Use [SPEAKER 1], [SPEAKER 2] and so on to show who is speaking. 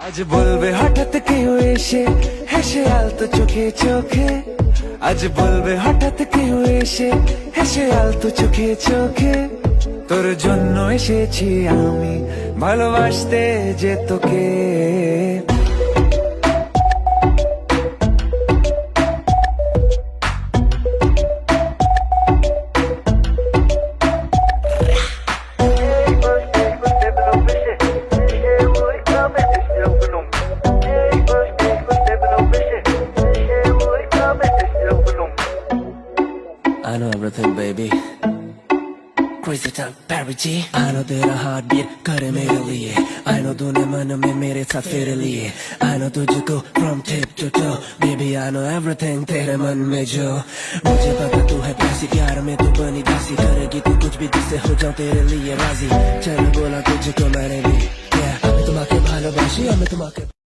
[SPEAKER 1] আজ বলবে হঠাৎ কেউ এসে হেসে আলতো চোখে চোখে, আজ বলবে হঠাৎ কেউ এসে হেসে আলতো চোখে চোখে, তোর জন্য এসেছি আমি ভালোবাসতে যে তোকে।
[SPEAKER 2] I know everything, baby. Crazy time, Barry G. I know तेरा heartbeat करे मेरे लिए. I know तूने मन में मेरे साथ फेरे लिए. I know तुझको from tip to toe. Baby, I know everything तेरे मन में जो. मुझे पता तू है प्यासी, प्यार में तू बनी दासी. करेगी तू कुछ भी जिससे हो जाऊं तेरे लिए राजी. चल बोला तुझको मैंने भी. Yeah, हमें तुम्हारे भालोबाशी, हमें तुम्हारे